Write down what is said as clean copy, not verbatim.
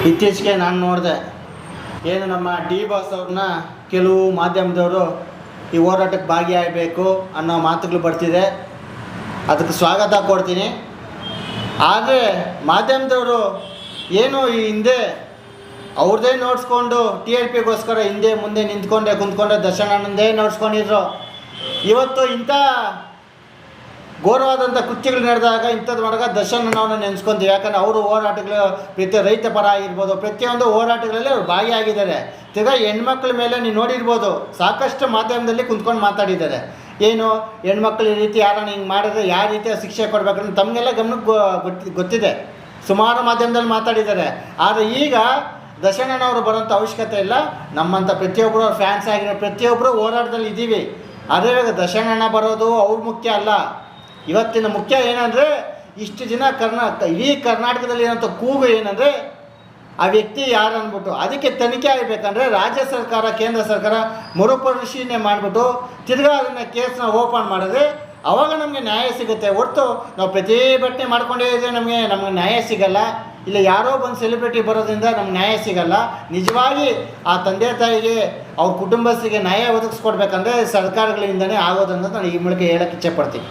ಇತ್ತೀಚೆಗೆ ನಾನು ನೋಡಿದೆ, ಏನು ನಮ್ಮ ಡಿ ಬಾಸ್ ಅವ್ರನ್ನ ಕೆಲವು ಮಾಧ್ಯಮದವರು ಈ ಹೋರಾಟಕ್ಕೆ ಭಾಗಿಯಾಗಬೇಕು ಅನ್ನೋ ಮಾತುಗಳು ಬರ್ತಿದೆ. ಅದಕ್ಕೆ ಸ್ವಾಗತ ಕೊಡ್ತೀನಿ. ಆದರೆ ಮಾಧ್ಯಮದವರು ಏನು ಈ ಹಿಂದೆ ಅವ್ರದ್ದೇ ನೋಡಿಸ್ಕೊಂಡು ಟಿ ಆರ್ ಪಿಗೋಸ್ಕರ ಹಿಂದೆ ಮುಂದೆ ಕುಂತ್ಕೊಂಡೆ ದರ್ಶನ್ ಅಣ್ಣಂದೇ ನೋಡ್ಸ್ಕೊಂಡಿದ್ರು. ಇವತ್ತು ಇಂಥ ಘೋರವಾದಂಥ ಕೃತ್ಯಗಳು ನಡೆದಾಗ ಇಂಥದ್ದು ಮಾಡಿದಾಗ ದರ್ಶನ್ ಅಣ್ಣವ್ರನ್ನ ನೆನೆಸ್ಕೊಂತೀವಿ. ಯಾಕಂದರೆ ಅವರು ಹೋರಾಟಗಳು ರೈತ ಪರ ಆಗಿರ್ಬೋದು, ಪ್ರತಿಯೊಂದು ಹೋರಾಟಗಳಲ್ಲಿ ಅವ್ರು ಭಾಗಿಯಾಗಿದ್ದಾರೆ. ತಿರ್ಗಾ ಹೆಣ್ಮಕ್ಳ ಮೇಲೆ ನೀವು ನೋಡಿರ್ಬೋದು, ಸಾಕಷ್ಟು ಮಾಧ್ಯಮದಲ್ಲಿ ಕುಂತ್ಕೊಂಡು ಮಾತಾಡಿದ್ದಾರೆ. ಏನು ಹೆಣ್ಮಕ್ಳು ಈ ರೀತಿ ಯಾರನ್ನ ಹಿಂಗೆ ಮಾಡಿದ್ರೆ ಯಾವ ರೀತಿಯ ಶಿಕ್ಷೆ ಕೊಡಬೇಕಂತ ತಮಗೆಲ್ಲ ಗಮನಕ್ಕೆ ಗೊತ್ತಿದೆ. ಸುಮಾರು ಮಾಧ್ಯಮದಲ್ಲಿ ಮಾತಾಡಿದ್ದಾರೆ. ಆದರೆ ಈಗ ದರ್ಶನ್ ಅಣ್ಣವರು ಬರೋಂಥ ಅವಶ್ಯಕತೆ ಇಲ್ಲ. ನಮ್ಮಂಥ ಪ್ರತಿಯೊಬ್ಬರು ಫ್ಯಾನ್ಸ್ ಆಗಿರೋ ಪ್ರತಿಯೊಬ್ಬರು ಹೋರಾಟದಲ್ಲಿ ಇದ್ದೀವಿ. ಅದೇ ದರ್ಶನ್ ಅಣ್ಣ ಬರೋದು ಅವ್ರು ಮುಖ್ಯ ಅಲ್ಲ. ಇವತ್ತಿನ ಮುಖ್ಯ ಏನಂದರೆ, ಇಷ್ಟು ದಿನ ಇಡೀ ಕರ್ನಾಟಕದಲ್ಲಿ ಏನಂತ ಕೂಗು ಏನಂದರೆ ಆ ವ್ಯಕ್ತಿ ಯಾರು ಅಂದ್ಬಿಟ್ಟು ಅದಕ್ಕೆ ತನಿಖೆ ಆಗಬೇಕಂದ್ರೆ ರಾಜ್ಯ ಸರ್ಕಾರ, ಕೇಂದ್ರ ಸರ್ಕಾರ ಮರುಪರಿಶೀಲನೆ ಮಾಡಿಬಿಟ್ಟು ತಿರ್ಗಾ ಅದನ್ನು ಕೇಸನ್ನ ಓಪನ್ ಮಾಡಿದ್ರೆ ಆವಾಗ ನಮಗೆ ನ್ಯಾಯ ಸಿಗುತ್ತೆ. ಹೊರತು ನಾವು ಪ್ರತಿಭಟನೆ ಮಾಡ್ಕೊಂಡೇ ಇದ್ದರೆ ನಮಗೆ ನ್ಯಾಯ ಸಿಗಲ್ಲ. ಇಲ್ಲ ಯಾರೋ ಬಂದು ಸೆಲೆಬ್ರಿಟಿ ಬರೋದ್ರಿಂದ ನಮ್ಗೆ ನ್ಯಾಯ ಸಿಗಲ್ಲ. ನಿಜವಾಗಿ ಆ ತಂದೆ ತಾಯಿಗೆ ಅವ್ರ ಕುಟುಂಬಸ್ಥರಿಗೆ ನ್ಯಾಯ ಒದಗಿಸ್ಕೊಡ್ಬೇಕಂದ್ರೆ ಸರ್ಕಾರಗಳಿಂದನೇ ಆಗೋದಂತ ನಾನು ಈ ಮೂಲಕ ಹೇಳೋಕ್ಕೆ ಇಚ್ಛೆಪಡ್ತೀನಿ.